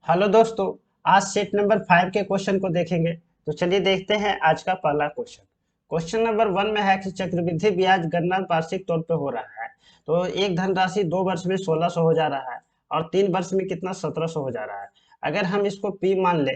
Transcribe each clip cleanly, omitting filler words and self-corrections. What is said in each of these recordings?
Hello दोस्तों। आज set number 5 के क्वेश्चन को देखेंगे। तो चलिए देखते हैं आज का पहला क्वेश्चन। क्वेश्चन नंबर 1 में है कि चक्रवृद्धि ब्याज गणना वार्षिक तौर पे हो रहा है। तो एक धनराशि 2 वर्ष में 1600 हो जा रहा है और 3 वर्ष में कितना 1700 हो जा रहा है। अगर हम इसको पी मान ले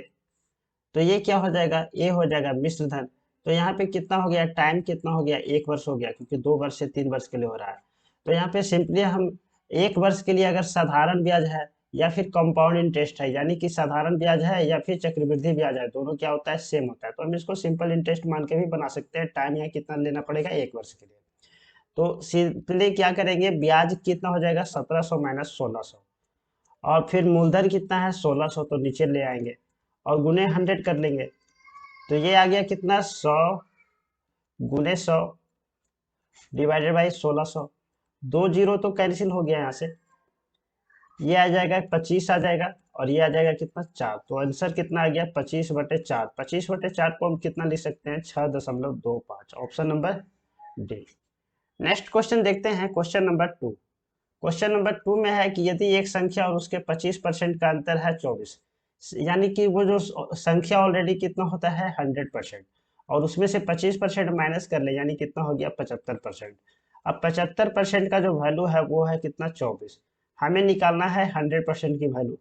तो ये क्या हो जाएगा, ए हो जाएगा मिश्र धन। तो यहाँ पे कितना हो गया, टाइम कितना हो गया, 1 वर्ष हो गया, क्योंकि 2 वर्ष से 3 वर्ष के लिए हो रहा है। तो यहाँ पे सिंपली हम 1 वर्ष के लिए अगर साधारण ब्याज है या फिर कंपाउंड इंटरेस्ट है, यानी कि साधारण ब्याज है या फिर चक्रवृद्धि ब्याज है, दोनों क्या होता है, सेम होता है। तो हम इसको सिंपल इंटरेस्ट मान के भी बना सकते हैं। टाइम यहाँ कितना लेना पड़ेगा, 1 वर्ष के लिए। तो सिंपली क्या करेंगे, ब्याज कितना हो जाएगा, 1700 माइनस 1600, और फिर मूलधन कितना है, 1600, तो नीचे ले आएंगे और गुने 100 कर लेंगे। तो ये आ गया कितना, 100 × 100 डिवाइडेड बाई 1600। 2 जीरो तो कैंसिल हो गया यहाँ से, ये आ जाएगा 25 आ जाएगा, और ये आ जाएगा कितना, 4। तो आंसर कितना आ गया, 25/4। 25/4 को हम कितना लिख सकते हैं, 6.25। Option number D. Next question देखते हैं, क्वेश्चन नंबर 2। क्वेश्चन नंबर 2 में है कि यदि एक संख्या और उसके 25% का अंतर है 24, यानी कि वो जो संख्या ऑलरेडी कितना होता है, 100%, और उसमें से 25% माइनस कर ले, यानी कितना हो गया, 75%। अब 75% का जो वैल्यू है वो है कितना, 24। हमें निकालना है 100% की वैल्यू।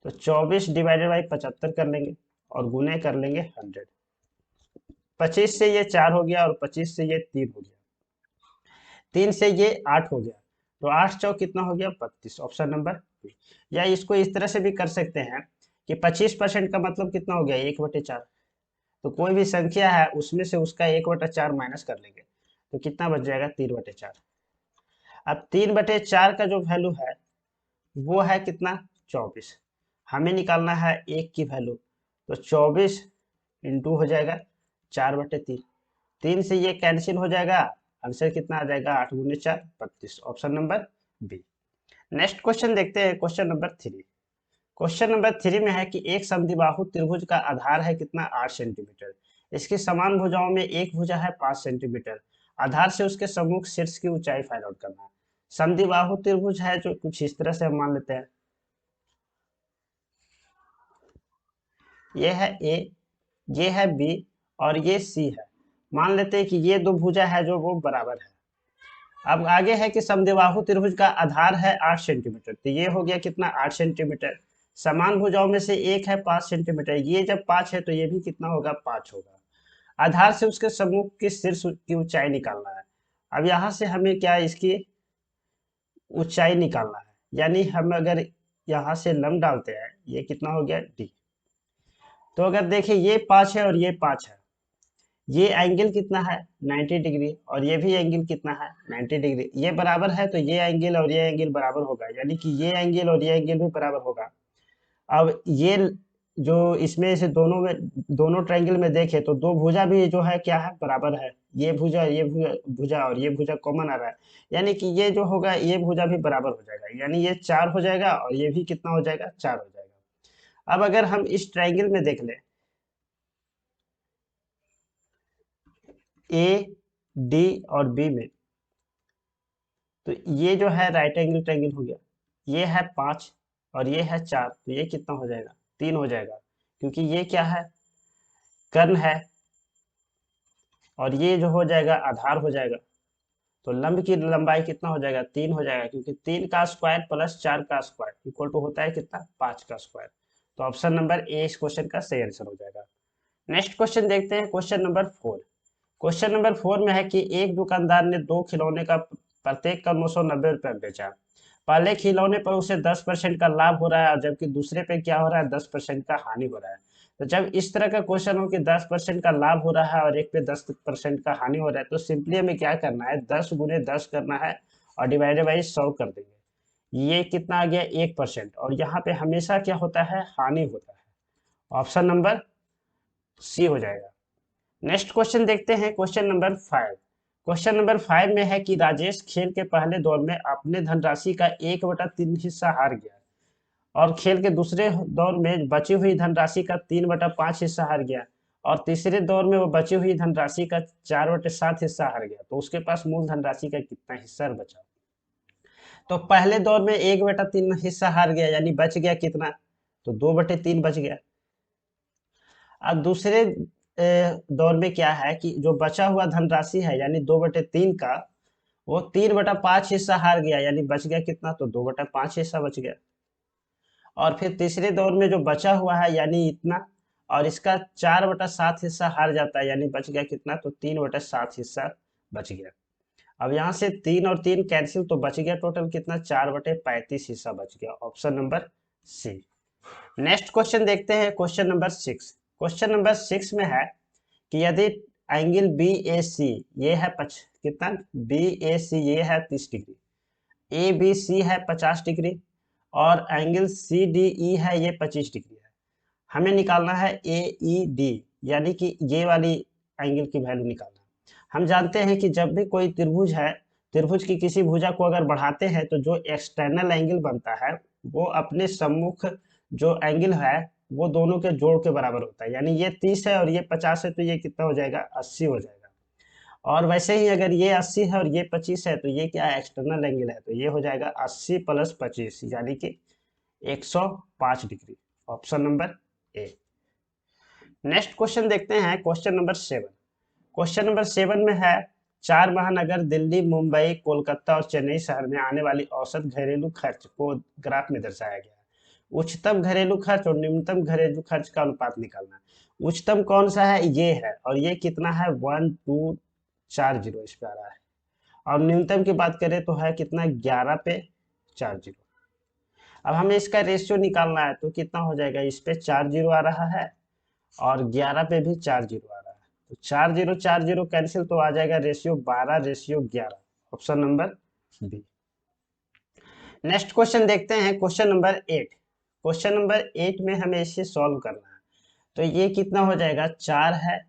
तो 24 डिवाइडेड बाई 75 कर लेंगे और गुने कर लेंगे 100। 25 से ये 4 हो गया और 25 से ये 3 हो गया, 3 से ये 8 हो गया। तो 8 चौक कितना हो गया, 32। Option number B. या इसको इस तरह से भी कर सकते हैं कि 25% का मतलब कितना हो गया, 1/4। तो कोई भी संख्या है उसमें से उसका 1/4 माइनस कर लेंगे, तो कितना बच जाएगा, 3/4। अब 3/4 का जो वैल्यू है वो है कितना, 24। हमें निकालना है एक की वैल्यू। तो 24 इंटू हो जाएगा 4/3। 3 से ये कैंसिल हो जाएगा, आंसर कितना आ जाएगा, 8 × 4 32। Option number B. Next question देखते हैं, क्वेश्चन नंबर 3। क्वेश्चन नंबर 3 में है कि एक समद्विबाहु त्रिभुज का आधार है कितना, 8 सेंटीमीटर। इसकी समान भुजाओं में एक भुजा है 5 सेंटीमीटर। आधार से उसके सम्मुख शीर्ष की ऊंचाई फाइंड आउट करना है। समद्विबाहु त्रिभुज है जो कुछ इस तरह से हम मान लेते हैं, ये है ए, ये है बी और ये सी है। मान लेते हैं कि ये दो भुजा है जो वो बराबर है। अब आगे है कि समद्विबाहु त्रिभुज का आधार है 8 सेंटीमीटर, तो ये हो गया कितना, 8 सेंटीमीटर। समान भुजाओं में से एक है 5 सेंटीमीटर, ये जब 5 है तो ये भी कितना होगा, 5 होगा। आधार से उसके सम्मुख की शीर्ष की ऊंचाई निकालना है। अब यहाँ से हमें क्या, इसकी ऊंचाई निकालना है, यानी हम अगर यहाँ से लंब डालते हैं, ये कितना हो गया, डी। तो अगर देखिए ये 5 है और ये 5 है, ये एंगल कितना है, 90 डिग्री, और ये भी एंगल कितना है, 90 डिग्री। ये बराबर है तो ये एंगल और ये एंगल बराबर होगा, यानी कि ये एंगल और ये एंगल भी बराबर होगा। अब ये जो इसमें से दोनों में, दोनों ट्रायंगल में देखें तो दो भुजा भी जो है क्या है, बराबर है। ये भुजा, ये भुजा, भुजा और ये भुजा कॉमन आ रहा है, यानी कि ये जो होगा ये भुजा भी बराबर हो जाएगा, यानी ये 4 हो जाएगा और ये भी कितना हो जाएगा, 4 हो जाएगा। अब अगर हम इस ट्रायंगल में देख लें, ए, डी और बी में, तो ये जो है राइट एंगल ट्रायंगल हो गया। ये है 5 और ये है 4, तो ये कितना हो जाएगा, 3 हो जाएगा, क्योंकि ये क्या है, कर्ण है, और ये जो हो जाएगा आधार हो जाएगा। तो लंब की लंबाई कितना हो जाएगा, 3 हो जाएगा, क्योंकि 3 का स्क्वायर प्लस 4 का स्क्वायर इक्वल टू होता है कितना, 5 का स्क्वायर। तो ऑप्शन नंबर ए इस क्वेश्चन का सही आंसर हो जाएगा। नेक्स्ट क्वेश्चन देखते हैं, क्वेश्चन नंबर 4। क्वेश्चन नंबर 4 में है कि एक दुकानदार ने दो खिलौने का प्रत्येक का 990 रुपये बेचा। पहले खिलौने पर उसे 10% का लाभ हो रहा है और जबकि दूसरे पे क्या हो रहा है, 10% का हानि हो रहा है। तो जब इस तरह का क्वेश्चन हो कि 10% का लाभ हो रहा है और एक पे 10% का हानि हो रहा है, तो सिंपली हमें क्या करना है, 10 × 10 करना है और डिवाइडेड बाई 100 कर देंगे। ये कितना आ गया, 1%, और यहाँ पे हमेशा क्या होता है, हानि होता है। ऑप्शन नंबर सी हो जाएगा। नेक्स्ट क्वेश्चन देखते हैं, क्वेश्चन नंबर 5। क्वेश्चन नंबर 5 में है कि राजेश खेल के पहले दौर में अपने धनराशि का 1/3 हिस्सा हार गया और खेल के दूसरे दौर में बची हुई धनराशि का 3/5 हिस्सा हार गया और तीसरे दौर में वो बची हुई धनराशि का 4/7 हिस्सा हार गया। तो उसके पास मूल धनराशि का कितना हिस्सा बचा। तो पहले दौर में 1/3 हिस्सा हार गया, यानी बच गया कितना, तो 2/3 बच गया। अब दूसरे दौर में क्या है कि जो बचा हुआ धनराशि है यानी 2/3 का, वो 3/5 हिस्सा हार गया, यानी बच गया कितना, तो 2/5 हिस्सा बच गया। और फिर तीसरे दौर में जो बचा हुआ है यानी इतना, और इसका 4/7 हिस्सा हार जाता है, यानी बच गया कितना, तो 3/7 हिस्सा बच गया। अब यहाँ से 3 और 3 कैंसिल, तो बच गया टोटल कितना, 4/35 हिस्सा बच गया। Option number C. Next question देखते हैं, क्वेश्चन नंबर 6। क्वेश्चन नंबर 6 में है कि यदि एंगल बी ए सी ये है कितना, बी ए सी ये है 30 डिग्री, ए बी सी है 50 डिग्री, और एंगल सी डी ई है ये 25 डिग्री है। हमें निकालना है ए ई डी, यानी कि ये वाली एंगल की वैल्यू निकालना है। हम जानते हैं कि जब भी कोई त्रिभुज है, त्रिभुज की किसी भुजा को अगर बढ़ाते हैं तो जो एक्सटर्नल एंगल बनता है वो अपने सम्मुख जो एंगल है वो दोनों के जोड़ के बराबर होता है। यानी ये 30 है और ये 50 है, तो ये कितना हो जाएगा, 80 हो जाएगा। और वैसे ही अगर ये 80 है और ये 25 है, तो ये क्या है, एक्सटर्नल एंगल है, तो ये हो जाएगा 80 + 25 यानी कि 105 degree. Option number A. Next question देखते हैं, क्वेश्चन नंबर 7। क्वेश्चन नंबर 7 में है 4 महानगर दिल्ली, मुंबई, कोलकाता और चेन्नई शहर में आने वाली औसत घरेलू खर्च को ग्राफ में दर्शाया गया है। उच्चतम घरेलू खर्च और न्यूनतम घरेलू खर्च का अनुपात निकालना है। उच्चतम कौन सा है, ये है, और ये कितना है, 1240 इस पे आ रहा है। और न्यूनतम की बात करें तो है कितना, 11/40। अब हमें इसका रेशियो निकालना है, तो कितना हो जाएगा, इस पे 40 आ रहा है और 11 पे भी 40 आ रहा है, तो 40 कैंसिल, तो आ जाएगा ratio 12/11। Option number B. Next question देखते हैं, क्वेश्चन नंबर 8। क्वेश्चन नंबर 8 में हमें इसे सॉल्व करना है। तो ये कितना हो जाएगा, 4 है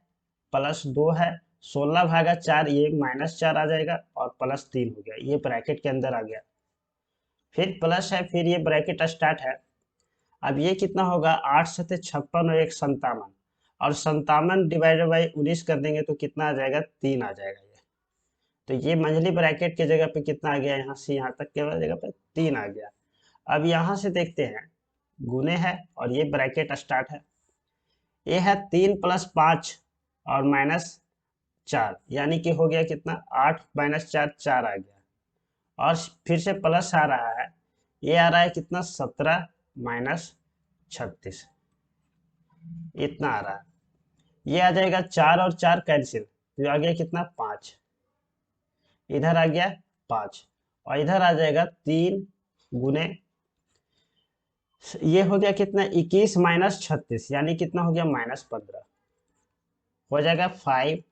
+2 है, 16/4, ये -4 आ जाएगा, और +3 हो गया, ये ब्रैकेट के अंदर आ गया। फिर प्लस है, फिर ये ब्रैकेट स्टार्ट है। अब ये कितना होगा, 8 7 56 और 1 57, और 57 डिवाइडेड बाई 19 कर देंगे तो कितना आ जाएगा, 3 आ जाएगा ये। तो ये मंझली ब्रैकेट के जगह पे कितना आ गया, यहाँ से यहाँ तक के जगह पे 3 आ गया। अब यहाँ से देखते हैं, गुने है और ये ब्रैकेट स्टार्ट है, ये है 3 + 5 और -4, यानी कि हो गया कितना, 8 - 4 4 आ गया, और फिर से प्लस आ रहा है, ये आ रहा है कितना, 17 - 36, इतना आ रहा है। ये आ जाएगा 4 और 4 कैंसिल, तो आ गया कितना, 5, इधर आ गया 5, और इधर आ जाएगा 3 गुने, ये हो गया कितना, 21 - 36, यानी कितना हो गया, -15 हो जाएगा 5,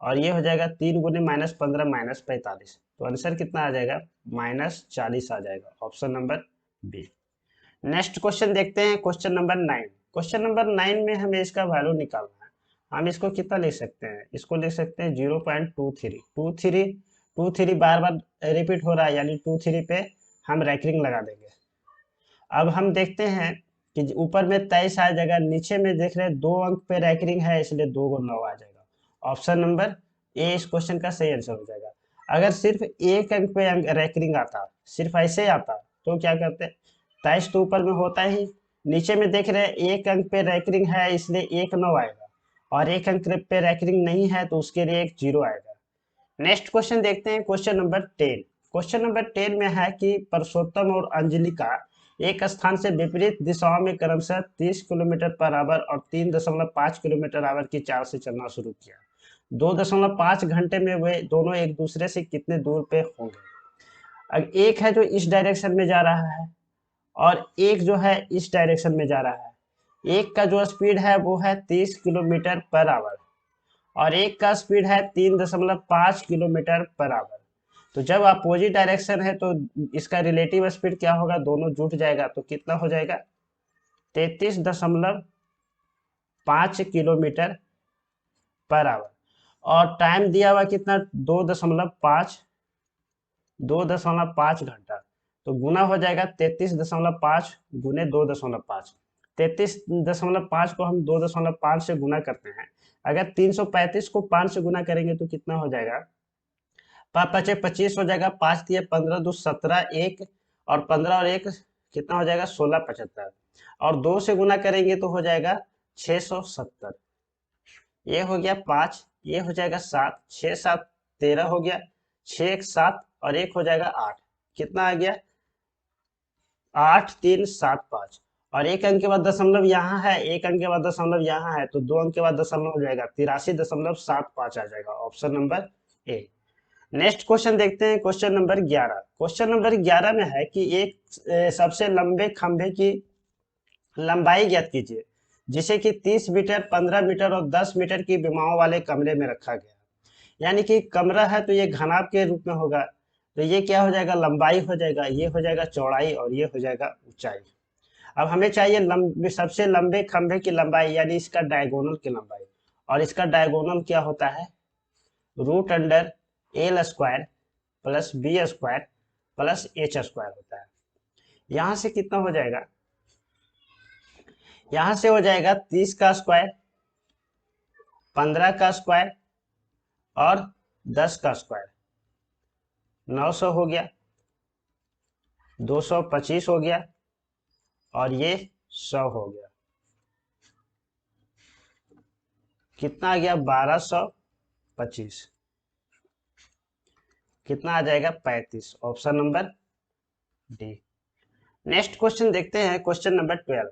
और ये हो जाएगा 3 गुने -15 -45, तो आंसर कितना आ जाएगा, -40 आ जाएगा। Option number B. Next question देखते हैं, क्वेश्चन नंबर 9। क्वेश्चन नंबर 9 में हमें इसका वैल्यू निकालना है। हम इसको कितना लिख सकते हैं, इसको लिख सकते हैं 0.23। 23 बार बार रिपीट हो रहा है, यानी 23 पे हम रैंकिंग लगा देंगे। अब हम देखते हैं कि ऊपर में 23 आ जाएगा, नीचे में देख रहे हैं 2 अंक पे रैंकिंग है, इसलिए 2 को 9 आ जाएगा। ऑप्शन नंबर ए इस क्वेश्चन का सही आंसर हो जाएगा। अगर सिर्फ 1 अंक पे रैंकिंग आता, सिर्फ ऐसे आता, तो क्या करते हैं, 23 तो ऊपर में होता ही, नीचे में देख रहे हैं 1 अंक पे रैंकिंग है, इसलिए 1 9 आएगा, और 1 अंक पे रैंकिंग नहीं है तो उसके लिए 1 0 आएगा। नेक्स्ट क्वेश्चन देखते हैं, क्वेश्चन नंबर 10। क्वेश्चन नंबर 10 में है कि परसोत्तम और अंजलि का एक स्थान से विपरीत दिशाओं में क्रमशः 30 किलोमीटर/आवर और 3.5 किलोमीटर/आवर की चाल से चलना शुरू किया। 2.5 घंटे में वे दोनों एक दूसरे से कितने दूर पे होंगे। अब एक है जो इस डायरेक्शन में जा रहा है, और एक जो है इस डायरेक्शन में जा रहा है। एक का जो स्पीड है वो है 30 किलोमीटर/आवर, और एक का स्पीड है 3.5 किलोमीटर/आवर। तो जब अपोजिट डायरेक्शन है तो इसका रिलेटिव स्पीड क्या होगा, दोनों जुट जाएगा, तो कितना हो जाएगा, 33.5 किलोमीटर/आवर, और टाइम दिया हुआ कितना, 2.5 घंटा, तो गुना हो जाएगा 33.5 गुने 2.5। 33.5 को हम 2.5 से गुना करते हैं, अगर 335 को 5 से गुना करेंगे तो कितना हो जाएगा, 5 5 25 हो जाएगा, 5 दिए 15 2 17, 1 और 15 और 1 कितना हो जाएगा, 16 75। और 2 से गुना करेंगे तो हो जाएगा 670। ये हो गया 5, ये हो जाएगा 7, 6 7 13 हो गया, 6 1 7 और एक हो जाएगा 8। कितना आ गया? 8 3 7 5। और एक अंक के बाद दशमलव यहाँ है, एक अंक के बाद दशमलव यहाँ है, तो 2 अंक के बाद दशमलव हो जाएगा 83.75 आ जाएगा, option number A. Next question देखते हैं, क्वेश्चन नंबर 11। क्वेश्चन नंबर 11 में है कि एक सबसे लंबे खंभे की लंबाई ज्ञात कीजिए जिसे कि 30 मीटर, 15 मीटर और 10 मीटर की विमाओं वाले कमरे में रखा गया। यानी कि कमरा है तो ये घनाभ के रूप में होगा, तो ये क्या हो जाएगा? लंबाई हो जाएगा, ये हो जाएगा चौड़ाई और ये हो जाएगा ऊंचाई। अब हमें चाहिए सबसे लंबे खंभे की लंबाई, यानी इसका डायगोनल की लंबाई। और इसका डायगोनल क्या होता है? Root under L square plus B square plus H square होता है। यहां से कितना हो जाएगा? यहां से हो जाएगा 30 का स्क्वायर, 15 का स्क्वायर और 10 का स्क्वायर, 900 हो गया, 225 हो गया और ये 100 हो गया। कितना आ गया? 1225। कितना आ जाएगा? 35, option number D. Next question देखते हैं, क्वेश्चन नंबर 12।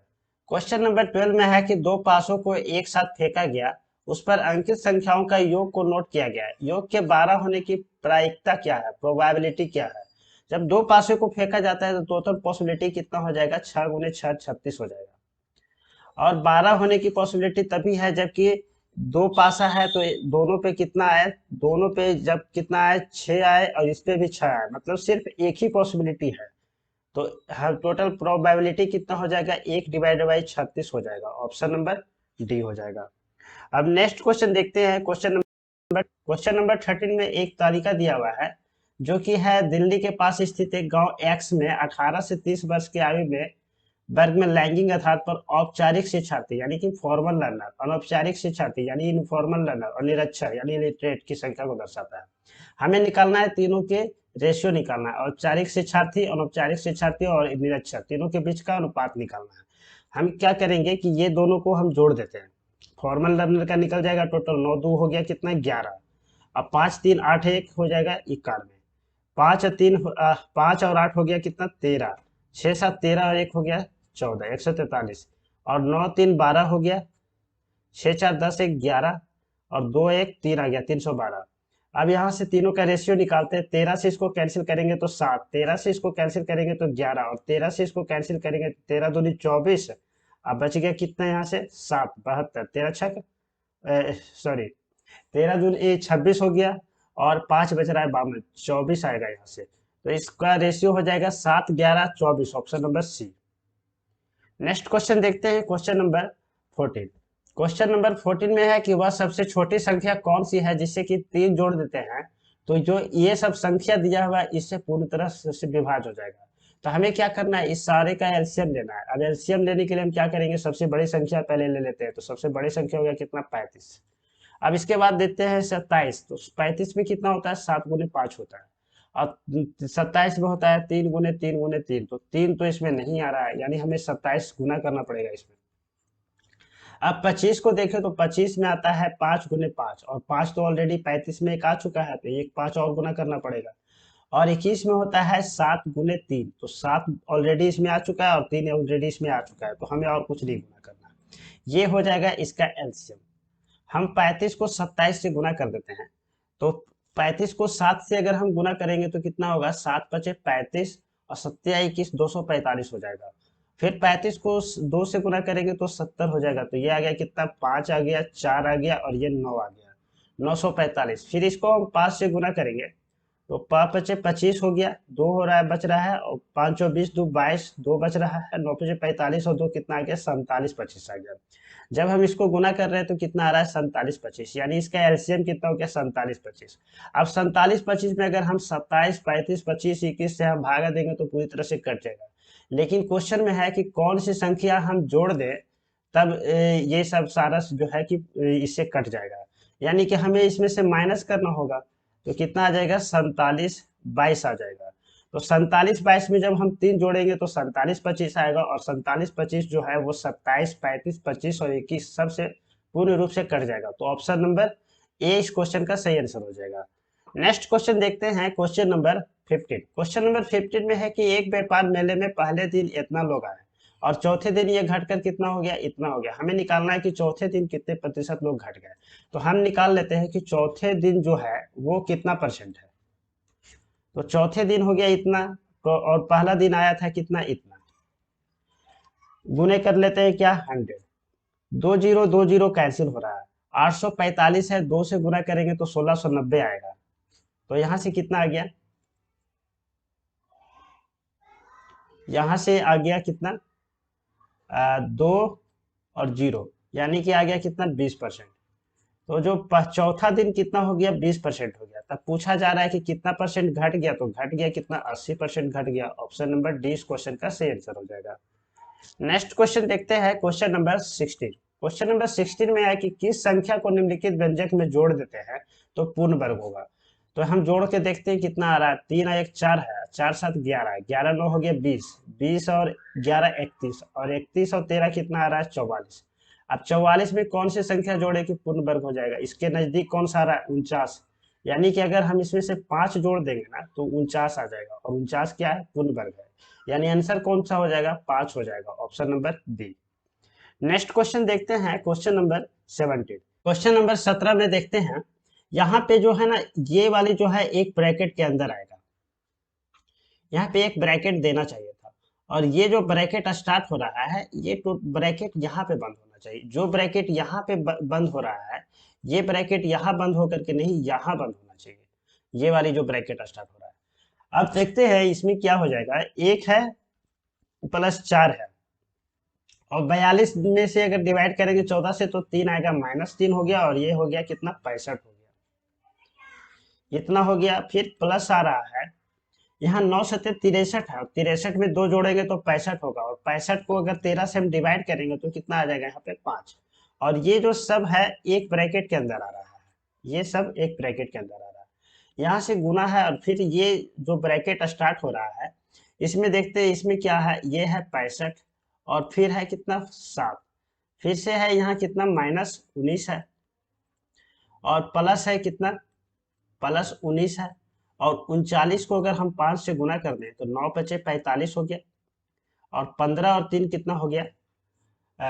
क्वेश्चन नंबर 12 में है कि दो पासों को एक साथ फेंका गया, उस पर अंकित संख्याओं का योग को नोट किया गया है। योग के 12 होने की प्रायिकता क्या है, प्रोबेबिलिटी क्या है? जब दो पासों को फेंका जाता है तो टोटल पॉसिबिलिटी कितना हो जाएगा? 6 गुने 6 36 हो जाएगा। और 12 होने की पॉसिबिलिटी तभी है जबकि दो पासा है तो दोनों पे कितना आए? दोनों पे जब कितना आए? 6 आए और इस पे भी 6 आए, मतलब सिर्फ एक ही पॉसिबिलिटी है। तो हर टोटल प्रोबेबिलिटी कितना हो जाएगा? 1 डिवाइडेड बाई 36 हो जाएगा, ऑप्शन नंबर डी हो जाएगा। अब नेक्स्ट क्वेश्चन देखते हैं, क्वेश्चन नंबर 13 में एक तालिका दिया हुआ है जो कि है दिल्ली के पास स्थित एक गांव एक्स में 18 से 30 वर्ष की आयु में वर्ग में लैंगिक आधार पर औपचारिक शिक्षार्थी यानी कि फॉर्मल लर्नर, अनौपचारिक शिक्षार्थी यानी इनफॉर्मल लर्नर और निरक्षर यानी इलिटरेट की संख्या को दर्शाता है। हमें निकालना है तीनों के रेशियो निकालना है, औपचारिक शिक्षार्थी, अनौपचारिक शिक्षार्थी और निरक्षर तीनों के बीच का अनुपात निकालना है। हम क्या करेंगे कि ये दोनों को हम जोड़ देते हैं। फॉर्मल लर्नर का निकल जाएगा टोटल 9 2 हो गया कितना? 11। अब 5 3 8 1 हो जाएगा 91। 5 और 8 हो गया कितना? 13। 6 7 13 और 1 हो गया 14, 143। और 9 3 12 हो गया, 6 4 10 1 11 और 2 1 3 आ गया 312। अब यहाँ से तीनों का रेशियो निकालते हैं। 13 से इसको कैंसिल करेंगे तो 7, 13 से इसको कैंसिल करेंगे तो 11 और 13 से इसको कैंसिल करेंगे 13 दूनी 24। अब बच गया कितना? यहाँ से 7 72, 13 छक सॉरी 13 दूनी 26 हो गया और 5 बच रहा है 52, 24 आएगा यहाँ से। तो इसका रेशियो हो जाएगा 7 11 24, option number C. Next question देखते हैं, क्वेश्चन नंबर 14। क्वेश्चन नंबर 14 में है कि वह सबसे छोटी संख्या कौन सी है जिससे कि 3 जोड़ देते हैं तो जो ये सब संख्या दिया हुआ है इससे पूरी तरह से विभाज्य हो जाएगा। तो हमें क्या करना है? इस सारे का एलसीएम लेना है। अब एलसीएम लेने के लिए हम क्या करेंगे? सबसे बड़ी संख्या पहले ले लेते हैं, तो सबसे बड़ी संख्या हो गया कितना? 35। अब इसके बाद देते हैं 27, तो 35 में कितना होता है? 7 गुने 5 होता है। और 27 में होता है 3 गुने 3 गुने 3, तो 3 तो इसमें नहीं आ रहा है, यानी हमें 27 गुना करना पड़ेगा इसमें। अब 25 को देखें तो 25 में आता है 5 गुने 5 और 5 तो ऑलरेडी 35 में एक आ चुका है, तो एक 5 और गुना करना पड़ेगा। और 21 में होता है 7 गुने 3, तो 7 ऑलरेडी इसमें आ चुका है और 3 ऑलरेडी इसमें आ चुका है, तो हमें और कुछ नहीं गुना करना। ये हो जाएगा इसका एलसीएम। हम 35 को 27 से गुना कर देते हैं, तो 35 को 7 से अगर हम गुना करेंगे तो कितना होगा? 7 पचे 35 और 7 21 245 हो जाएगा। फिर 35 को 2 से गुना करेंगे तो 70 हो जाएगा, तो ये आ गया कितना? 5 आ गया, 4 आ गया और ये 9 आ गया, 945। फिर इसको हम 5 से गुना करेंगे तो 5 पचे 25 हो गया, 2 हो रहा है बच रहा है और 5 और 20 2 22, 2 बच रहा है, 9 पचे 45 और 2 कितना आ गया? 47 25 आ गया। जब हम इसको गुना कर रहे हैं तो कितना आ रहा है? 47 25, यानी इसका एलसीएम कितना हो गया? 47 25। अब 47 25 में अगर हम 27 35 25 21 से हम भागा देंगे तो पूरी तरह से कट जाएगा। लेकिन क्वेश्चन में है कि कौन सी संख्या हम जोड़ दें तब ये सब सारा जो है कि इससे कट जाएगा, यानी कि हमें इसमें से माइनस करना होगा। तो कितना आ जाएगा? 47 22 आ जाएगा। तो 47-22 में जब हम 3 जोड़ेंगे तो 47-25 आएगा, और 47-25 जो है वो 27-35-25 और 21 सबसे पूर्ण रूप से कट जाएगा। तो ऑप्शन नंबर ए इस क्वेश्चन का सही आंसर हो जाएगा। नेक्स्ट क्वेश्चन देखते हैं, क्वेश्चन नंबर 15। क्वेश्चन नंबर 15 में है कि एक व्यापार मेले में पहले दिन इतना लोग आए और चौथे दिन ये घटकर कितना हो गया, इतना हो गया। हमें निकालना है कि चौथे दिन कितने प्रतिशत लोग घट गए। तो हम निकाल लेते हैं कि चौथे दिन जो है वो कितना परसेंट है। तो चौथे दिन हो गया इतना, तो और पहला दिन आया था कितना, इतना। गुने कर लेते हैं क्या, 100। 2 जीरो कैंसिल हो रहा है। 845 है, 2 से गुना करेंगे तो 1690 आएगा। तो यहां से कितना आ गया, यहां से आ गया कितना, 2 और 0, यानी कि आ गया कितना, 20%। तो जो चौथा दिन कितना हो गया, 20% हो गया। तब पूछा जा रहा है कि कितना परसेंट घट गया, तो घट गया कितना, 80% घट गया। ऑप्शन नंबर डी इस क्वेश्चन का सही आंसर हो जाएगा। नेक्स्ट क्वेश्चन देखते हैं, क्वेश्चन नंबर 16। क्वेश्चन नंबर 16 में है कि किस संख्या को निम्नलिखित व्यंजक में जोड़ देते हैं तो पूर्ण वर्ग होगा। तो हम जोड़ के देखते हैं कितना आ रहा है, 3 और 1 4 है, 4 7 11, 11 9 हो गया 20, 20 और 11 31, और 31 और 13 कितना आ रहा है, 44। अब 44 में कौन सी संख्या जोड़े कि पूर्ण वर्ग हो जाएगा, इसके नजदीक कौन सा आ रहा है, 49। यानी कि अगर हम इसमें से 5 जोड़ देंगे ना तो 49 आ जाएगा, और 49 क्या है, पूर्ण वर्ग है। यानी आंसर कौन सा हो जाएगा, 5 हो जाएगा, option number B. Next question देखते हैं, क्वेश्चन नंबर 17। क्वेश्चन नंबर 17 में देखते हैं, यहाँ पे जो है ना, ये वाली जो है एक ब्रैकेट के अंदर आएगा, यहाँ पे एक ब्रैकेट देना चाहिए था, और ये जो ब्रैकेट स्टार्ट हो रहा है, ये तो ब्रैकेट यहाँ पे बंद होना चाहिए। जो ब्रैकेट यहाँ पे बंद हो रहा है, ये ब्रैकेट यहाँ बंद होकर के नहीं, यहाँ बंद होना चाहिए, ये वाली जो ब्रैकेट स्टार्ट हो रहा है। अब देखते हैं इसमें क्या हो जाएगा, 1 है प्लस 4 है, और 42 में से अगर डिवाइड करेंगे 14 से तो 3 आएगा, -3 हो गया, और ये हो गया कितना, 65 हो गया, इतना हो गया। फिर प्लस आ रहा है, यहाँ 9 सत्ते 63 है, 63 में 2 जोड़ेंगे तो 65 होगा, और 65 को अगर 13 से हम डिवाइड करेंगे तो कितना आ जाएगा, यहाँ पे 5। और ये जो सब है एक ब्रैकेट के अंदर आ रहा है, ये सब एक ब्रैकेट के अंदर आ रहा है, यहाँ से गुना है, और फिर ये जो ब्रैकेट स्टार्ट हो रहा है, इसमें देखते हैं इसमें क्या है, ये है 65, और फिर है कितना, 7, फिर से है यहाँ कितना, -19 है, और प्लस है कितना, +19 है, और 39 को अगर हम 5 से गुना कर दें तो 9 बचे 45 हो गया, और 15 और 3 कितना हो गया,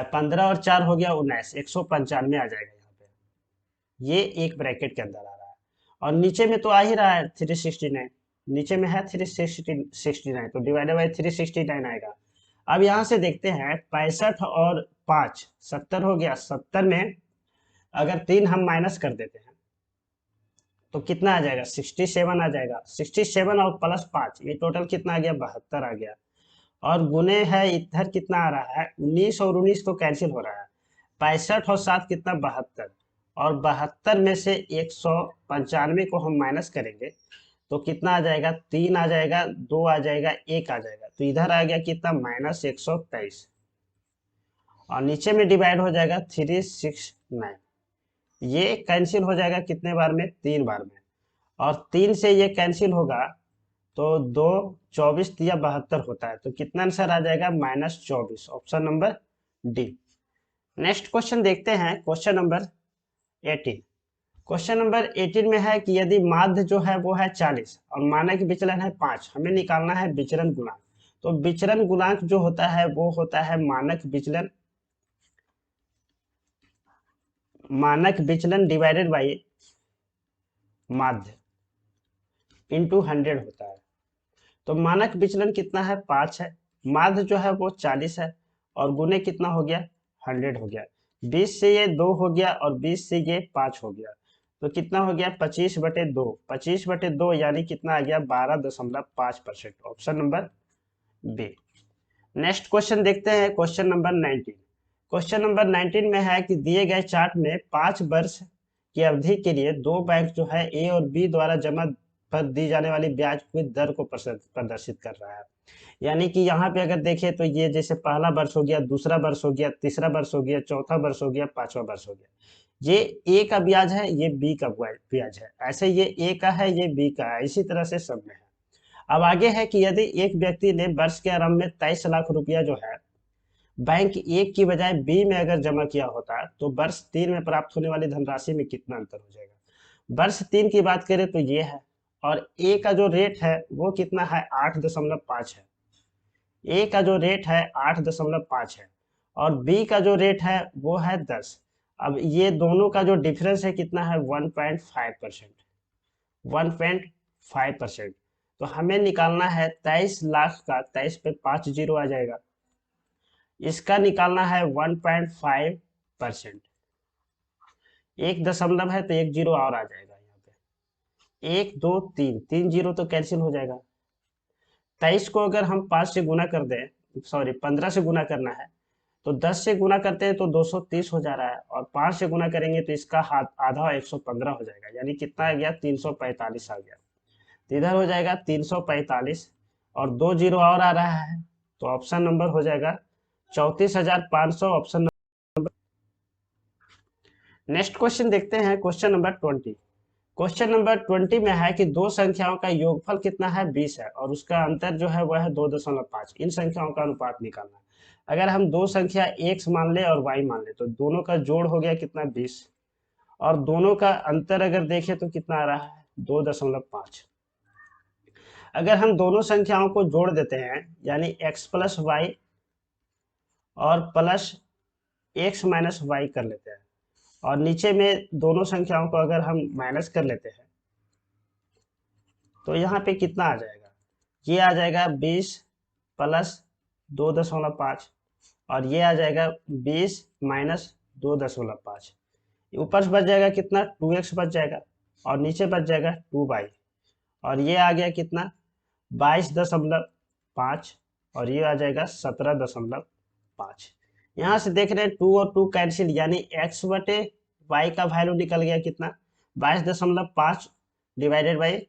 15 और 4 हो गया 19, 195 आ जाएगा यहाँ पे। ये एक ब्रैकेट के अंदर आ रहा है, और नीचे में तो आ ही रहा है 369, नीचे में है 369, तो डिवाइडेड बाई 369 आएगा। अब यहाँ से देखते हैं 65 और 5 70 हो गया, 70 में अगर 3 हम माइनस कर देते हैं तो कितना आ जाएगा, 67 आ जाएगा। 67 और +5 ये टोटल कितना आ गया, 72 आ गया, और गुने है इधर कितना आ रहा है, 19 और 19 तो कैंसिल हो रहा है, 65 और 7 कितना, 72, और 72 में से 195 को हम माइनस करेंगे तो कितना आ जाएगा, 3 आ जाएगा, 2 आ जाएगा, 1 आ जाएगा, तो इधर आ गया कितना, -123, और नीचे में डिवाइड हो जाएगा 369। ये कैंसिल हो जाएगा कितने बार में, 3 बार में, और 3 से ये कैंसिल होगा तो 2 24 या 72 होता है, तो कितना आंसर आ जाएगा, -24, option number D. Next question देखते हैं, क्वेश्चन नंबर 18। क्वेश्चन नंबर 18 में है कि यदि माध्य जो है वो है 40 और मानक विचलन है 5, हमें निकालना है विचलन गुणांक। तो विचलन गुणांक जो होता है वो होता है मानक विचलन डिवाइडेड बाई माध्य इंटू 100 होता है। तो मानक विचलन कितना है, 5 है, माध्य जो है वो 40 है, और गुने कितना हो गया, 100 हो गया। 20 से ये 2 हो गया, और 20 से ये 5 हो गया, तो कितना हो गया, 25/2, 25/2 यानी कितना आ गया, 12.5%, option number B. Next question देखते हैं, क्वेश्चन नंबर 19। क्वेश्चन नंबर 19 में है कि दिए गए चार्ट में 5 वर्ष की अवधि के लिए दो बैंक जो है ए और बी द्वारा जमा पर दी जाने वाली ब्याज की दर को प्रदर्शित कर रहा है। यानी कि यहाँ पे अगर देखें तो ये जैसे पहला वर्ष हो गया, दूसरा वर्ष हो गया, तीसरा वर्ष हो गया, चौथा वर्ष हो गया, पांचवा वर्ष हो गया। ये ए का ब्याज है, ये बी का ब्याज है, ऐसे ये ए का है, ये बी का है, इसी तरह से सब में है। अब आगे है कि यदि एक व्यक्ति ने वर्ष के आरंभ में 23 लाख रुपया जो है बैंक ए की बजाय बी में अगर जमा किया होता तो वर्ष 3 में प्राप्त होने वाली धनराशि में कितना अंतर हो जाएगा। वर्ष 3 की बात करें तो ये है, और ए का जो रेट है वो कितना है 8.5 है। ए का जो रेट है 8.5 है और बी का जो रेट है वो है 10। अब ये दोनों का जो डिफरेंस है कितना है 1.5%। 1.5%। तो हमें निकालना है 23 लाख का, 23 पे 5 जीरो आ जाएगा, इसका निकालना है 1.5%। एक दशमलव है तो एक जीरो और आ जाएगा यहाँ पे, 1 2 3, 3 जीरो तो कैंसिल हो जाएगा। 23 को अगर हम 5 से गुना कर दें, सॉरी 15 से गुना करना है तो 10 से गुना करते हैं तो 230 हो जा रहा है, और 5 से गुना करेंगे तो इसका आधा 115 हो जाएगा, यानी कितना आ गया 345 आ गया। तो इधर हो जाएगा 345 और 2 जीरो और आ रहा है, तो ऑप्शन नंबर हो जाएगा 34,500 ऑप्शन। नेक्स्ट क्वेश्चन देखते हैं, क्वेश्चन नंबर 20। क्वेश्चन नंबर 20 में है कि दो संख्याओं का योगफल कितना है 20 है और उसका अंतर जो है वह है 2.5। इन संख्याओं का अनुपात निकालना है। अगर हम दो संख्या x मान ले और y मान ले तो दोनों का जोड़ हो गया कितना 20, और दोनों का अंतर अगर देखें तो कितना आ रहा है 2.5। अगर हम दोनों संख्याओं को जोड़ देते हैं यानी x प्लस वाई और प्लस x माइनस वाई कर लेते हैं, और नीचे में दोनों संख्याओं को अगर हम माइनस कर लेते हैं तो यहाँ पे कितना आ जाएगा, ये आ जाएगा 20 प्लस 2.5 और ये आ जाएगा 20 माइनस 2.5। ऊपर से बच जाएगा कितना 2x बच जाएगा और नीचे बच जाएगा 2y, और ये आ गया कितना 22.5 और ये आ जाएगा 17.5। यहाँ से देख रहे हैं 2 और 2 कैंसिल, यानी x बटे y का वैल्यू निकल गया कितना 22.5 डिवाइडेड बाई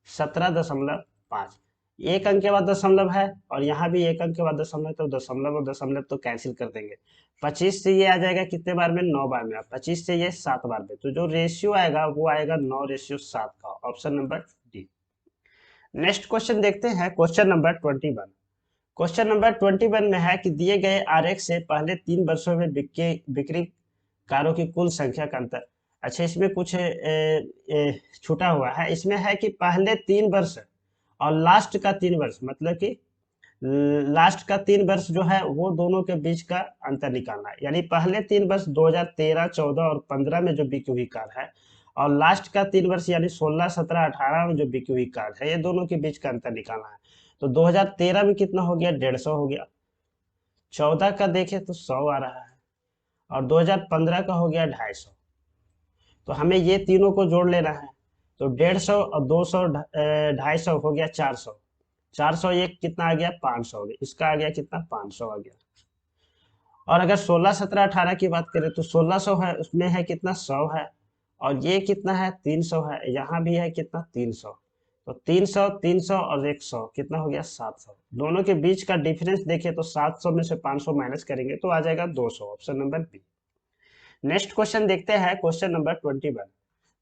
17.5। एक अंक के बाद दशमलव है और यहाँ भी एक अंक के बाद दशमलव, तो दशमलव और दशमलव तो कैंसिल कर देंगे। 25 से ये आ जाएगा कितने बार में 9 बार में, 25 से ये 7 बार में, तो जो रेशियो आएगा वो आएगा 9:7 का, option number D. Next question देखते हैं, क्वेश्चन नंबर 21। क्वेश्चन नंबर 21 में है कि दिए गए आरेख से पहले 3 वर्षों में बिक्रीकारों की कुल संख्या का अंतर। अच्छा, इसमें कुछ छूटा हुआ है, इसमें है कि पहले 3 वर्ष और लास्ट का 3 वर्ष, मतलब कि लास्ट का 3 वर्ष जो है वो दोनों के बीच का अंतर निकालना है। यानी पहले 3 वर्ष 2013, 14 और 15 में जो बिकी हुई कार है, और लास्ट का 3 वर्ष यानी 16, 17, 18 में जो बिकी हुई कार है, ये दोनों के बीच का अंतर निकालना है। तो 2013 में कितना हो गया 150 हो गया, 14 का देखें तो 100 आ रहा है, और 2015 का हो गया 250। तो हमें ये तीनों को जोड़ लेना है, तो 150 और 200 250 हो गया 400, 400 एक कितना आ गया 500 हो गया, इसका आ गया कितना 500 आ गया। और अगर 16, 17, 18 की बात करें तो 1600 है, उसमें है कितना 100 है, और ये कितना है 300 है, यहाँ भी है कितना 300, तो 300, 300 और 100 कितना हो गया 700। दोनों के बीच का डिफरेंस देखें तो 700 में से 500 माइनस करेंगे तो आ जाएगा 200, option number B. Next question देखते हैं, क्वेश्चन नंबर 21।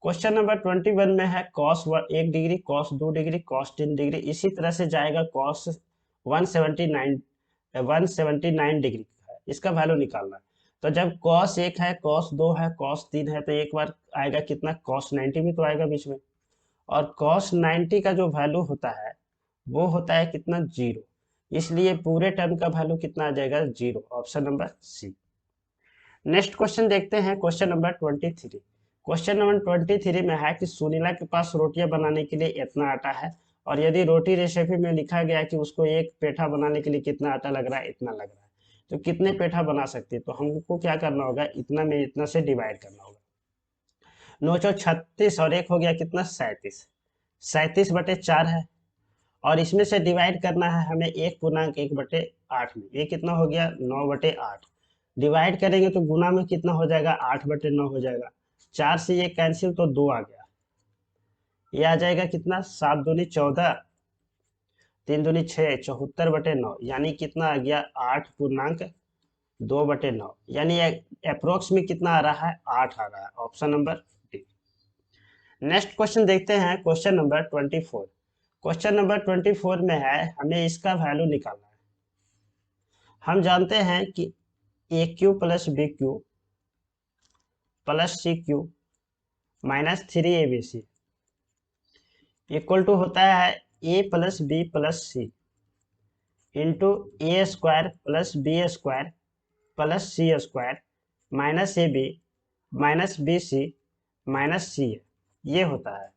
क्वेश्चन नंबर 21 में है cos 1 degree, cos 2 degree, cos 3 degree, इसी तरह से जाएगा cos 179 डिग्री है, इसका वैल्यू निकालना है। तो जब cos 1 है, cos 2 है, cos 3 है, तो एक बार आएगा कितना cos 90 भी तो आएगा बीच में, और cos 90 का जो वैल्यू होता है वो होता है कितना 0, इसलिए पूरे टर्म का वैल्यू कितना आ जाएगा 0, option number C. Next question देखते हैं, क्वेश्चन नंबर 23। क्वेश्चन नंबर 23 में है कि सुनीला के पास रोटियां बनाने के लिए इतना आटा है, और यदि रोटी रेसिपी में लिखा गया कि उसको एक पेठा बनाने के लिए कितना आटा लग रहा है, इतना लग रहा है, तो कितने पेठा बना सकती है, तो हमको क्या करना होगा, इतना में इतना से डिवाइड करना होगा। 936 और एक हो गया कितना 37, 37/4 है, और इसमें से डिवाइड करना है हमें 1.1/8 में, ये कितना हो गया 9/8। डिवाइड करेंगे तो गुना में कितना हो जाएगा 8/9 हो जाएगा, 4 से ये कैंसिल तो 2 आ गया, ये आ जाएगा कितना 7 दूनी 14, 3 दूनी 6, 74/9, यानी कितना आ गया 8.2/9, यानी अप्रोक्स में कितना आ रहा है 8 आ रहा है, option number D. Next question देखते हैं, क्वेश्चन नंबर 24। क्वेश्चन नंबर 24 में है, हमें इसका वैल्यू निकालना है। हम जानते हैं कि a cube plus b cube plus c cube minus 3abc equal to होता है a plus b plus c into a square plus B square plus c square minus a b minus b c minus c है, ये होता है।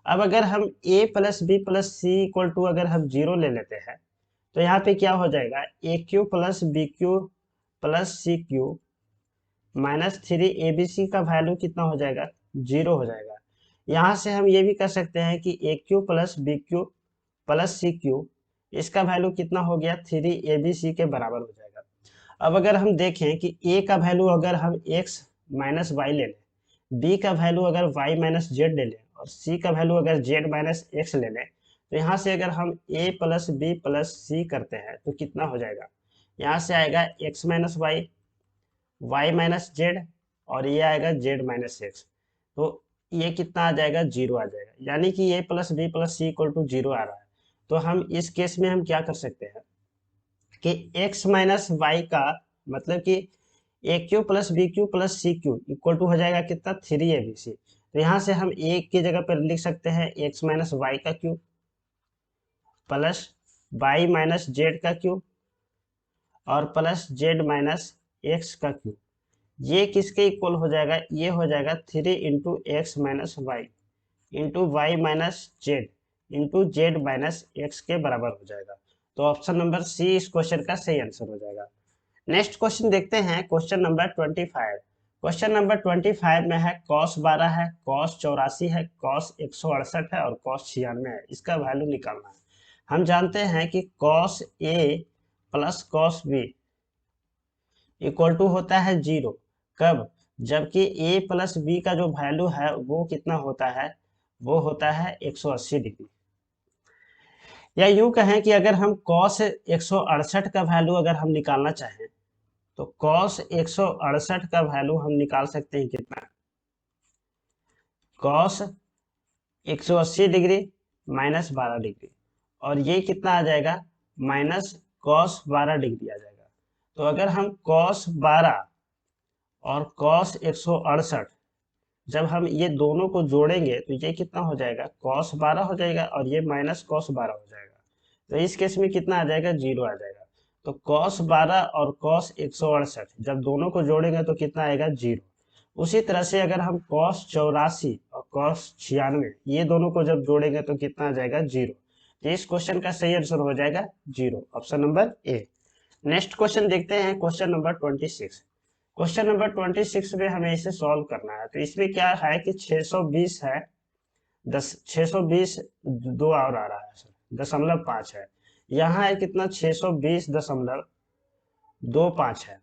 अब अगर हम a plus b plus c equal to अगर हम जीरो ले लेते हैं तो यहाँ पे क्या हो जाएगा, a cube plus b cube plus c cube minus 3abc का वैल्यू कितना हो जाएगा, जीरो हो जाएगा। यहाँ से हम ये भी कर सकते हैं कि a cube plus b cube plus c cube, इसका वैल्यू कितना हो गया, 3abc के बराबर हो जाएगा। अब अगर हम देखें कि a का वैल्यू अगर हम x माइनस वाई ले लें, b का वैल्यू अगर y माइनस जेड ले लें और c का वैल्यू अगर z माइनस एक्स ले लें, तो यहाँ से अगर हम a प्लस बी प्लस सी करते हैं तो कितना हो जाएगा, यहाँ से आएगा x minus Y, Y minus Z और ये आएगा z माइनस एक्स। तो ये कितना आ जाएगा, जीरो आ जाएगा, यानी कि a plus b plus c equal to zero आ रहा है। तो हम इस केस में हम क्या कर सकते हैं कि x माइनस वाई का मतलब कि a cube plus b cube plus c cube equal to हो जाएगा कितना, 3abc। तो यहाँ से हम a की जगह पर लिख सकते हैं x माइनस वाई का cube plus Y minus Z का क्यूब और प्लस जेड माइनस एक्स का क्यूब। ये किसके इक्वल हो जाएगा, ये हो जाएगा 3 into X minus Y into Y minus Z into Z minus X के बराबर हो जाएगा। तो ऑप्शन नंबर सी इस क्वेश्चन का सही आंसर हो जाएगा। नेक्स्ट क्वेश्चन देखते हैं, क्वेश्चन नंबर 25। क्वेश्चन नंबर 25 में है कॉस 12 है, कॉस 84 है, कॉस 168 है और कॉस 96 है। इसका वैल्यू निकालना है। हम जानते हैं कि cos A plus cos B equal to होता है जीरो। कब, जबकि a प्लस बी का जो वैल्यू है वो कितना होता है, वो होता है 180 डिग्री। या यूं कहें कि अगर हम cos 168 का वैल्यू अगर हम निकालना चाहें तो cos 168 का वैल्यू हम निकाल सकते हैं कितना, cos 180 डिग्री माइनस 12 डिग्री और ये कितना आ जाएगा, माइनस cos 12 डिग्री आ जाएगा। तो अगर हम cos 12 और cos 168 जब हम ये दोनों को जोड़ेंगे तो ये कितना हो जाएगा, cos 12 हो जाएगा और ये माइनस cos 12 हो जाएगा। तो इस केस में कितना आ जाएगा, जीरो आ जाएगा। तो cos 12 और cos 168 जब दोनों को जोड़ेंगे तो कितना आएगा, जीरो। उसी तरह से अगर हम cos 84 और cos 96 ये दोनों को जब जोड़ेंगे तो कितना आ जाएगा, जीरो। तो इस क्वेश्चन का सही आंसर हो जाएगा zero, option number A. Next question देखते हैं, क्वेश्चन नंबर 26। क्वेश्चन नंबर 26 में हमें इसे सॉल्व करना है। तो इसमें क्या है कि 620 है, 620 दो और आ रहा है सर, 0.5 है। यहाँ है कितना, 620.25 है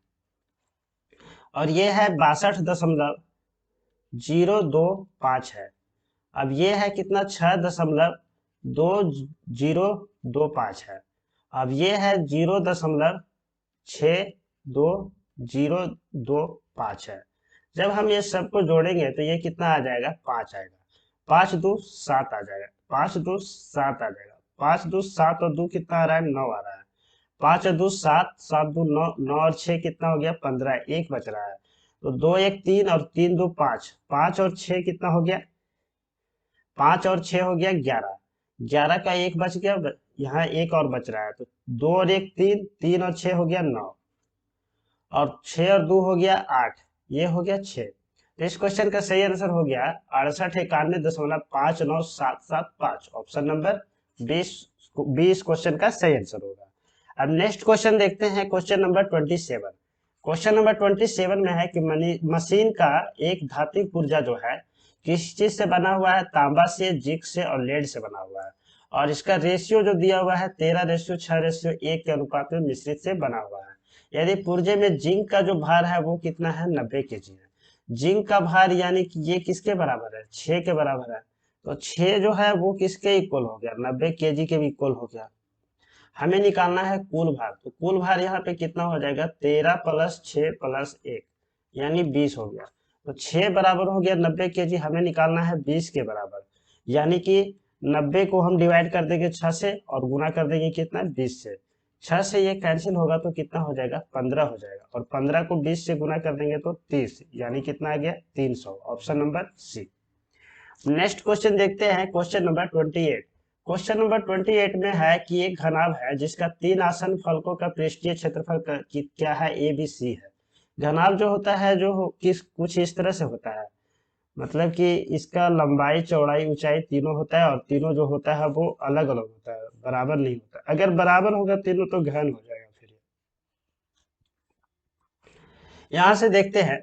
और ये है 62.025 है। अब ये है कितना, 6.2025 है। अब ये है 0.62025 है। जब हम ये सबको जोड़ेंगे तो ये कितना आ जाएगा, 5 आएगा। 5 2 7 आ जाएगा, 5 2 7 आ जाएगा, 5 2 7 और 2 कितना आ रहा है, 9 आ रहा है। 5 और 2 7, 7 2 9, 9 और 6 कितना हो गया, 15, एक बच रहा है। तो 2 1 3 और 3 2 5, 5 और 6 कितना हो गया, 5 और 6 हो गया 11, 11 का एक बच गया, यहाँ एक और बच रहा है। तो 2 और 1 3, 3 और 6 हो गया 9 और 6 और 2 हो गया 8, ये हो गया 6। तो इस क्वेश्चन का सही आंसर हो गया 6891.5975, ऑप्शन नंबर 20 क्वेश्चन का सही आंसर होगा। अब नेक्स्ट क्वेश्चन देखते हैं, क्वेश्चन नंबर 27। क्वेश्चन नंबर 27 में है कि मशीन का एक धात्विक पुर्जा जो है किस चीज से बना हुआ है, तांबा से, जिंक से और लेड से बना हुआ है और इसका रेशियो जो दिया हुआ है 13:6:1 के अनुपात में मिश्रित से बना हुआ है। यदि पुर्जे में जिंक का जो भार है वो कितना है, 90 kg है। जिंक का भार यानी कि ये किसके बराबर है, 6 के बराबर है। तो 6 जो है वो किसके इक्वल हो गया, 90 kg के भी इक्वल हो गया। हमें निकालना है कुल भार। तो कुल भार यहाँ पे कितना हो जाएगा, 13 + 6 + 1 यानी 20 हो गया। तो 6 बराबर हो गया 90 kg, हमें निकालना है 20 के बराबर, यानी कि 90 को हम डिवाइड कर देंगे 6 से और गुना कर देंगे कितना 20 से। 6 से ये कैंसिल होगा तो कितना हो जाएगा 15 हो जाएगा, और 15 को 20 से गुना कर देंगे तो 30, यानी कितना आ गया 300। Option number C. Next question देखते हैं, क्वेश्चन नंबर 28। क्वेश्चन नंबर 28 में है कि एक घनाभ है जिसका 3 आसन फलकों का पृष्ठीय क्षेत्रफल क्या है, ए बी सी है। घनाभ जो होता है जो किस कुछ इस तरह से होता है, मतलब कि इसका लंबाई चौड़ाई ऊंचाई तीनों होता है, और तीनों जो होता है वो अलग अलग होता है, बराबर नहीं होता। अगर बराबर होगा तीनों तो घन हो जाएगा। फिर यहां से देखते हैं,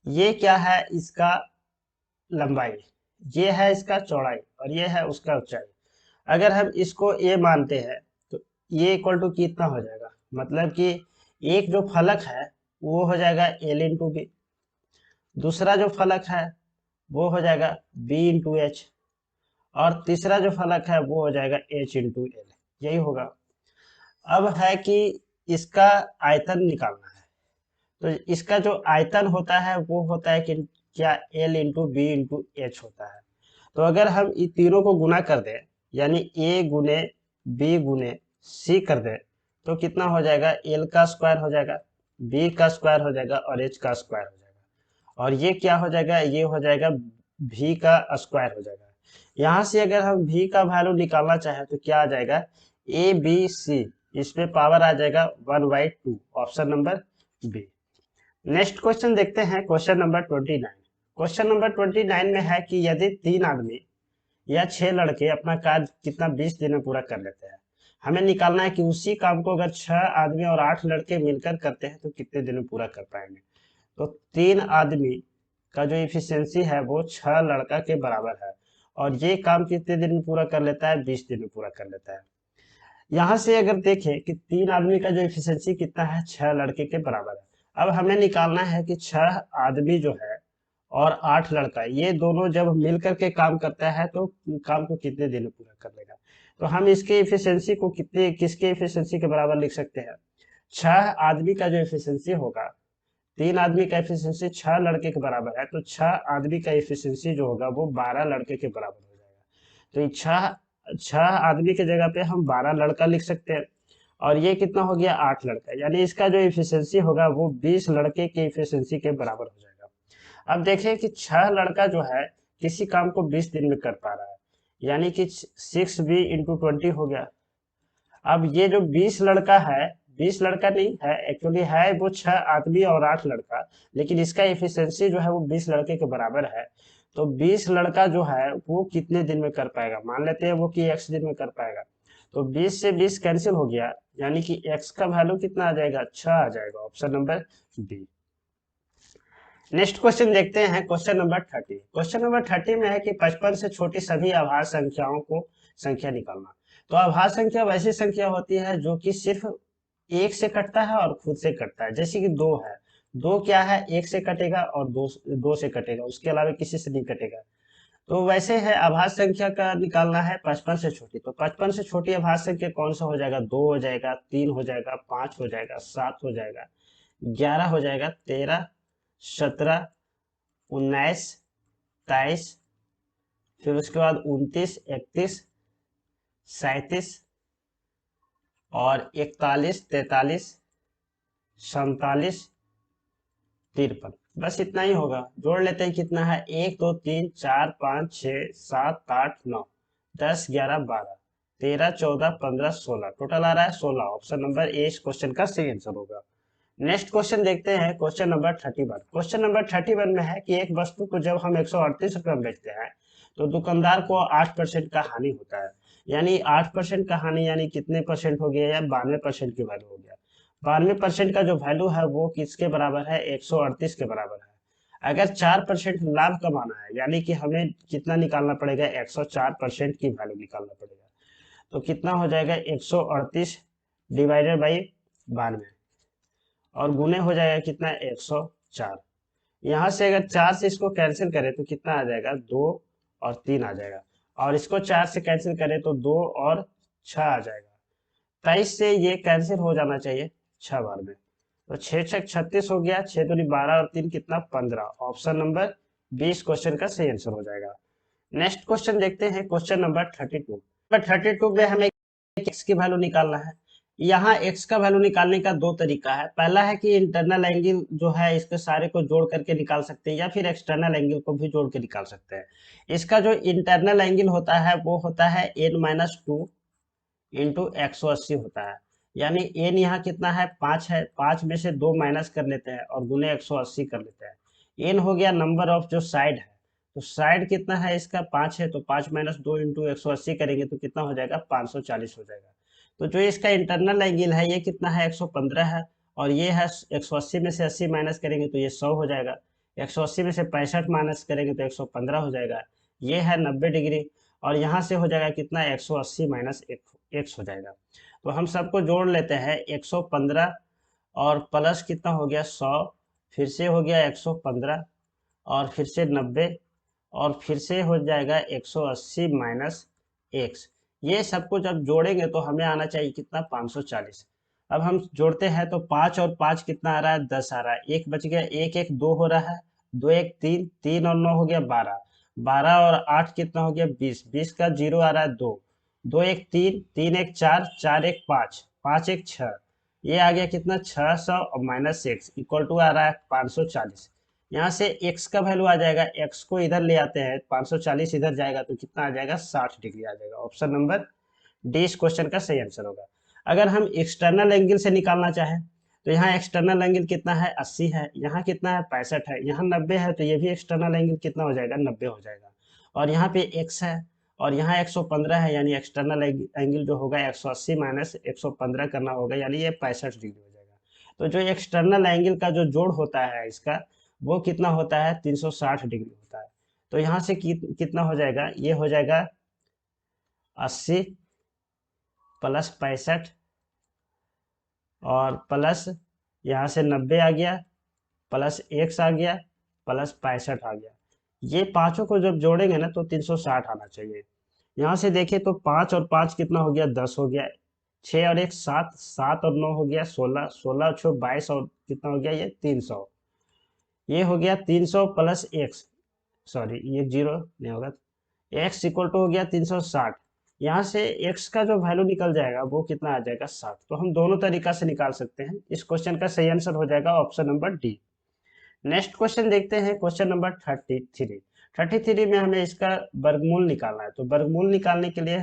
ये क्या है, इसका लंबाई, ये है इसका चौड़ाई, और ये है उसका ऊंचाई। अगर हम इसको ए मानते हैं तो ये इक्वल टू कितना हो जाएगा, मतलब कि एक जो फलक है वो हो जाएगा एल इंटू बी, दूसरा जो फलक है वो हो जाएगा बी इंटू एच, और तीसरा जो फलक है वो हो जाएगा एच इंटू एल, यही होगा। अब है कि इसका आयतन निकालना है, तो इसका जो आयतन होता है वो होता है कि क्या L into B into H होता है। तो अगर हम इन तीनों को गुना कर दें, यानी ए गुने बी गुने सी कर दें, तो कितना हो जाएगा, एल का स्क्वायर हो जाएगा, बी का स्क्वायर हो जाएगा, और एच का स्क्वायर हो जाएगा, और ये क्या हो जाएगा, ये हो जाएगा भी का स्क्वायर हो जाएगा। यहाँ से अगर हम भी का वैल्यू निकालना चाहें तो क्या आ जाएगा, ए बी सी, इसमें पावर आ जाएगा 1/2, option number B. Next question देखते हैं, क्वेश्चन नंबर 29। क्वेश्चन नंबर 29 में है कि यदि 3 आदमी या 6 लड़के अपना कार्य कितना 20 दिन में पूरा कर लेते हैं, हमें निकालना है कि उसी काम को अगर 6 आदमी और 8 लड़के मिलकर करते हैं तो कितने दिन में पूरा कर पाएंगे। तो 3 आदमी का जो इफिशियंसी है वो 6 लड़का के बराबर है, और ये काम कितने दिन में पूरा कर लेता है, 20 दिन में पूरा कर लेता है। यहाँ से अगर देखें कि 3 आदमी का जो इफिशियंसी कितना है, 6 लड़के के बराबर है। अब हमें निकालना है कि 6 आदमी जो है और 8 लड़का, ये दोनों जब मिल करके काम करता है तो काम को कितने दिन में पूरा कर लेगा। तो हम इसके इफिशियंसी को कितने किसके इफिशियंसी के बराबर लिख सकते हैं, 6 आदमी का जो इफिशियंसी होगा, 3 आदमी का इफिशियंसी 6 लड़के के बराबर है, तो 6 आदमी का इफिशियंसी जो होगा वो 12 लड़के के बराबर हो जाएगा। तो ये 6 आदमी की जगह पे हम 12 लड़का लिख सकते हैं, और ये कितना हो गया 8 लड़का, यानी इसका जो इफिशियंसी होगा वो 20 लड़के के इफिशियंसी के बराबर हो जाएगा। अब देखें कि 6 लड़का जो है किसी काम को 20 दिन में कर पा रहा है, यानी कि 6b × 20 हो गया। अब ये जो 20 लड़का है, 20 लड़का नहीं है एक्चुअली, है वो 6 आदमी और 8 लड़का, लेकिन इसका इफिशियंसी जो है वो 20 लड़के के बराबर है। तो 20 लड़का जो है वो कितने दिन में कर पाएगा, मान लेते हैं वो कि x दिन में कर पाएगा। तो 20 से 20 कैंसिल हो गया, यानी कि x का वैल्यू कितना आ जाएगा, 6 आ जाएगा, option number B. Next question देखते हैं, क्वेश्चन नंबर 30। क्वेश्चन नंबर 30 में है कि 55 से छोटी सभी अभाज्य संख्याओं को संख्या निकालना। तो अभाज्य संख्या वैसी संख्या होती है जो कि सिर्फ एक से कटता है और खुद से कटता है, जैसे कि 2 है, 2 क्या है, एक से कटेगा और दो से कटेगा, उसके अलावा किसी से नहीं कटेगा। तो वैसे है अभाज्य संख्या का निकालना है 55 से छोटी, तो 55 से छोटी अभाज्य संख्या कौन सा हो जाएगा, 2 हो जाएगा, 3 हो जाएगा, 5 हो जाएगा, 7 हो जाएगा, 11 हो जाएगा, 13, 17, 19, 23, फिर उसके बाद 29, 31, 37 और 41, 43, 47, 53। बस इतना ही होगा, जोड़ लेते हैं कितना है, 1 2 3 4 5 6 7 8 9 10 11 12 13 14 15 16, टोटल आ रहा है 16। ऑप्शन नंबर ए इस क्वेश्चन का सही आंसर होगा। नेक्स्ट क्वेश्चन देखते हैं, क्वेश्चन नंबर 31। क्वेश्चन नंबर 31 में है कि एक वस्तु को जब हम 138 रुपये में बेचते हैं तो दुकानदार को 8% का हानि होता है, यानी 8% का हानि यानी कितने परसेंट हो गया, या 92% की वैल्यू हो गया। 92% का जो वैल्यू है वो किसके बराबर है, 138 के बराबर है। अगर 4% लाभ कमाना है, यानी कि हमें कितना निकालना पड़ेगा, 104% की वैल्यू निकालना पड़ेगा। तो कितना हो जाएगा, 138 डिवाइडेड बाई 92, और गुने हो जाएगा कितना, 104। यहाँ से अगर 4 से इसको कैंसिल करें तो कितना आ जाएगा, 2 और 3 आ जाएगा, और इसको 4 से कैंसिल करें तो 2 और 6 आ जाएगा। 23 से ये कैंसिल हो जाना चाहिए 6 बार में, तो 6 6 36 हो गया, 6 दूनी 12 और 3 कितना 15, ऑप्शन नंबर 20 क्वेश्चन का सही आंसर हो जाएगा। नेक्स्ट क्वेश्चन देखते हैं, क्वेश्चन नंबर 32। नंबर 32 में हमें x की वैल्यू निकालना है। यहाँ x का वैल्यू निकालने का दो तरीका है। पहला है कि इंटरनल एंगल जो है इसके सारे को जोड़ करके निकाल सकते हैं, या फिर एक्सटर्नल एंगल को भी जोड़ के निकाल सकते हैं। इसका जो इंटरनल एंगल होता है वो होता है n-2 इंटू 180 होता है। यानी n यहाँ कितना है, 5 है, 5 में से 2 माइनस कर लेते हैं और गुने 180 कर लेते हैं। n हो गया नंबर ऑफ जो साइड है, तो साइड कितना है इसका, 5 है, तो 5 माइनस 2 इंटू 180 करेंगे तो कितना हो जाएगा, 540 हो जाएगा। तो जो इसका इंटरनल एंगल है ये कितना है, 115 है, और ये है 180 में से 80 माइनस करेंगे तो ये 100 हो जाएगा। 180 में से 65 माइनस करेंगे तो 115 हो जाएगा। ये है 90 डिग्री, और यहाँ से हो जाएगा कितना, 180 माइनस x हो जाएगा। तो हम सबको जोड़ लेते हैं, 115 और प्लस कितना हो गया 100, फिर से हो गया 115 और फिर से 90 और फिर से हो जाएगा 180 माइनस x। ये सबको जब जोड़ेंगे तो हमें आना चाहिए कितना, 540। अब हम जोड़ते हैं तो 5 और 5 कितना आ रहा है, 10 आ रहा है, एक बच गया, एक एक 2 हो रहा है, 2 एक 3, 3 और 9 हो गया 12, 12 और 8 कितना हो गया 20, 20 का 0 आ रहा है 2, 2 एक 3, 3 एक 4, 4 एक 5, 5 एक 6, ये आ गया कितना 600 और माइनस एक्स इक्वल टू आ रहा है 540। यहाँ से x का वैल्यू आ जाएगा, x को इधर ले आते हैं, 540 इधर जाएगा तो कितना आ जाएगा, 60 डिग्री आ जाएगा। ऑप्शन नंबर डी इस क्वेश्चन का सही आंसर होगा। अगर हम एक्सटर्नल एंगल से निकालना चाहें तो यहाँ एक्सटर्नल एंगल कितना है, 80 है, यहाँ कितना है 65 है, यहाँ 90 है, तो ये भी एक्सटर्नल एंगल कितना हो जाएगा, 90 हो जाएगा। और यहाँ पे x है और यहाँ 115 है, यानी एक्सटर्नल एंगल जो होगा 180 माइनस 115 करना होगा, यानी ये 65 डिग्री हो जाएगा। तो जो एक्सटर्नल एंगल का जो जोड़ होता है इसका, वो कितना होता है, 360 डिग्री होता है। तो यहाँ से कितना हो जाएगा, ये हो जाएगा 80 प्लस 65 और प्लस यहाँ से 90 आ गया, प्लस x आ गया, प्लस 65 आ गया। ये पांचों को जब जोड़ेंगे ना तो 360 आना चाहिए। यहाँ से देखें तो 5 और 5 कितना हो गया, 10 हो गया, 6 और 1 7, 7 और 9 हो गया 16, 16 और 6 22 और कितना हो गया ये 300। ये हो गया 300 प्लस एक्स, सॉरी ये जीरो नहीं होगा, एक्स इक्वल टू हो गया 360। यहाँ से x का जो वैल्यू निकल जाएगा वो कितना आ जाएगा, 60। तो हम दोनों तरीका से निकाल सकते हैं। इस क्वेश्चन का सही आंसर हो जाएगा option number D. Next question देखते हैं, क्वेश्चन नंबर 33। 33 में हमें इसका वर्गमूल निकालना है। तो वर्गमूल निकालने के लिए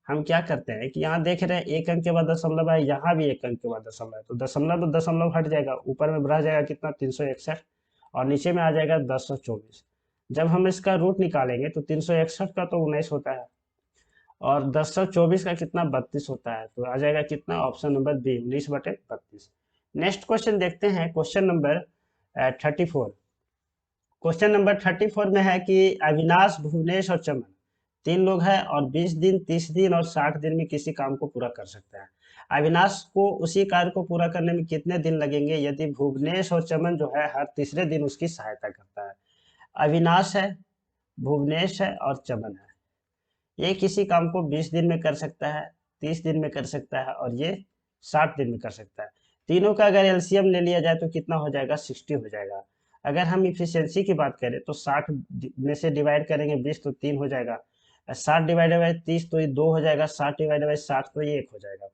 हम क्या करते हैं कि यहाँ देख रहे हैं एक अंक के बाद दशमलव है, यहाँ भी एक अंक के बाद दशमलव है, तो दशमलव तो दशमलव हट जाएगा, ऊपर में बढ़ा जाएगा कितना 361 और नीचे में आ जाएगा 1024। जब हम इसका रूट निकालेंगे तो 361 का तो 19 होता है और 1024 का कितना 32 होता है, तो आ जाएगा कितना, option number B 19/32। Next question देखते हैं, क्वेश्चन नंबर 34। क्वेश्चन नंबर 34 में है कि अविनाश, भुवनेश और चमन तीन लोग हैं और 20 दिन, 30 दिन और 60 दिन में किसी काम को पूरा कर सकते हैं। अविनाश को उसी कार्य को पूरा करने में कितने दिन लगेंगे यदि भुवनेश और चमन जो है हर तीसरे दिन उसकी सहायता करता है। अविनाश है, भुवनेश है और चमन है। ये किसी काम को 20 दिन में कर सकता है, 30 दिन में कर सकता है और ये 60 दिन में कर सकता है। तीनों का अगर एलसीएम ले लिया जाए तो कितना हो जाएगा, 60 हो जाएगा। अगर हम इफिशियंसी की बात करें तो 60 में से डिवाइड करेंगे 20 तो 3 हो जाएगा, 60 डिवाइडेड बाई 30 तो ये 2 हो जाएगा, 60 डिवाइडेड बाई 60 तो ये 1 हो जाएगा।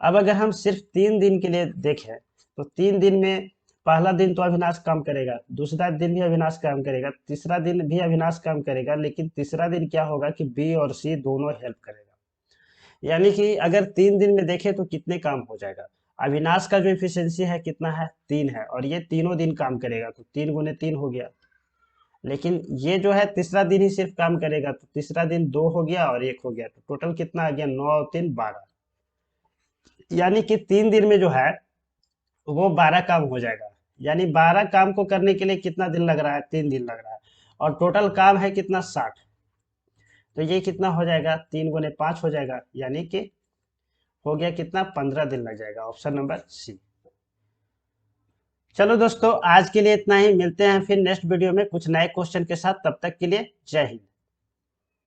अब अगर हम सिर्फ 3 दिन के लिए देखें तो 3 दिन में पहला दिन तो अविनाश काम करेगा, दूसरा दिन भी अविनाश काम करेगा, तीसरा दिन भी अविनाश काम करेगा, लेकिन तीसरा दिन क्या होगा कि बी और सी दोनों हेल्प करेगा। यानी कि अगर 3 दिन में देखें तो कितने काम हो जाएगा, अविनाश का जो इफिशियंसी है कितना है, 3 है, और ये तीनों दिन काम करेगा तो 3 गुने 3 हो गया। लेकिन ये जो है तीसरा दिन ही सिर्फ काम करेगा तो तीसरा दिन 2 हो गया और 1 हो गया, तो टोटल कितना आ गया, 9 और 3 12। यानी कि 3 दिन में जो है वो 12 काम हो जाएगा। यानी 12 काम को करने के लिए कितना दिन लग रहा है, 3 दिन लग रहा है, और टोटल काम है कितना 60। तो ये कितना हो जाएगा, 3 गुने 5 हो जाएगा, यानी कि हो गया कितना, 15 दिन लग जाएगा, ऑप्शन नंबर सी। चलो दोस्तों आज के लिए इतना ही, मिलते हैं फिर नेक्स्ट वीडियो में कुछ नए क्वेश्चन के साथ, तब तक के लिए जय हिंद।